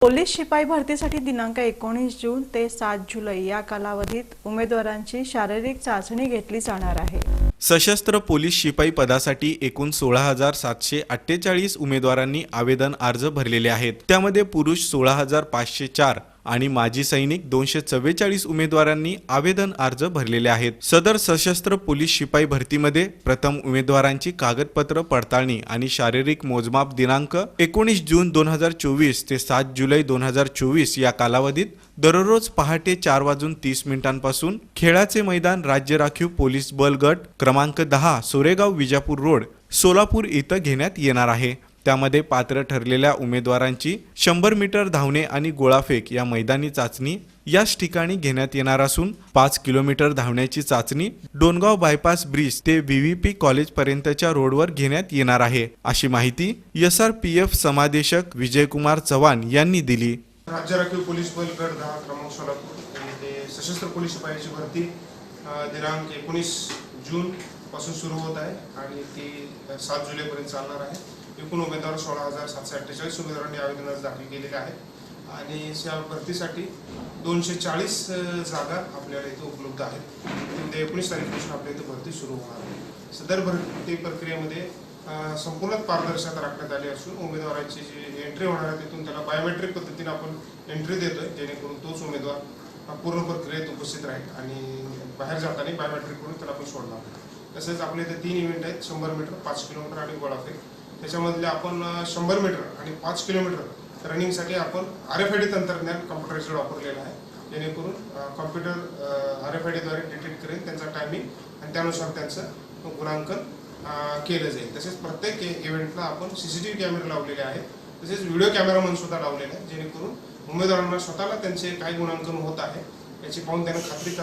Police शिपाई भरतीसाठी दिनांक 19 जून ते 7 जुलै या कालावधीत उमेदवारांची शारीरिक चाचणी घेतली जाणार आहे। सशस्त्र पोलीस शिपाई पदासाठी एकूण 16,748 उमेदवारांनी आवेदन अर्ज भरलेले आहेत। त्यामध्ये पुरुष 16,504 आणि माजी सैनिक 244 उमेदवारांनी आवेदन अर्ज भरलेले आहेत। सदर सशस्त्र पोलीस शिपाई भरतीमध्ये प्रथम उमेदवारांची कागदपत्र पडताळणी आणि शारीरिक मोजमाप दिनांक 19 जून 2024 ते 7 जुलै 2024 या कालावधीत दररोज पहाटे 4:30 पासून खेळाचे मैदान राज्य राखीव पोलीस बल गट क्रमांक 10 सोरेगाव विजापूर रोड सोलापूर इथं घेण्यात येणार आहे। त्यामध्ये पात्र ठरलेल्या उमेदवारांची 100 मीटर धावणे आणि गोळाफेक या मैदानी चाचणी याच ठिकाणी घेण्यात येणार असून 5 किलोमीटर धावण्याची चाचणी डोनगाव बायपास ब्रिज ते व्हीव्हीपी कॉलेज पर्यंतच्या रोडवर घेण्यात येणार आहे, अशी माहिती SRPF समादेशक विजयकुमार चव्हाण यांनी दिली। राज्य राखीव पोलीस बल गट 10 क्रमांक सोलापूर येथे सशस्त्र पोलीस शिपायाची भरती दिनांक 19 जून पासून सुरू होत आहे आणि ती 7 जुलैपर्यंत चालणार आहे। एकूण उमेदवार 16,748 उमेदवारांनी आवेदन अर्ज दाखल केलेले आहेत आणि या भरतीसाठी 240 जागा आपल्याला इथे उपलब्ध आहेत। उद्या 19 तारखेपासून आपल्या इथे भरती सुरू होणार आहे। सदर भरती प्रक्रियेमध्ये संपूर्ण पारदर्शकता राखण्यात आली असून उमेदवाराची जी एंट्री होणार आहे तिथून त्याला बायोमेट्रिक पद्धतीने आपण एंट्री देतोय, जेणेकरून तोच उमेदवार पूर्ण प्रक्रियेत उपस्थित राहील आणि बाहेर जाताना बायोमेट्रिक करून त्याला आपण सोडणार। तसेच आपले इथे 3 इव्हेंट आहेत, 100 मीटर, 5 किलोमीटर आणि गोळाफेक। त्याच्यामधले आपण 100 मीटर आणि 5 किलोमीटर रनिंगसाठी आपण RFID तंत्रज्ञान कॉम्प्युटराइज्ड वापरलेलं आहे, जेणेकरून कॉम्प्युटर RFIDद्वारे डिटेक्ट करेल त्यांचा टायमिंग आणि त्यानुसार त्यांचं गुणांकन केलं जाईल। तसेच प्रत्येक इव्हेंटला आपण CCTV कॅमेरे लावलेले आहेत, तसेच व्हिडिओ कॅमेरामन सुद्धा लावलेले आहेत, जेणेकरून उमेदवारांना स्वतःला त्यांचे काय गुणांकन होत आहे याची पाहून त्यांना खात्री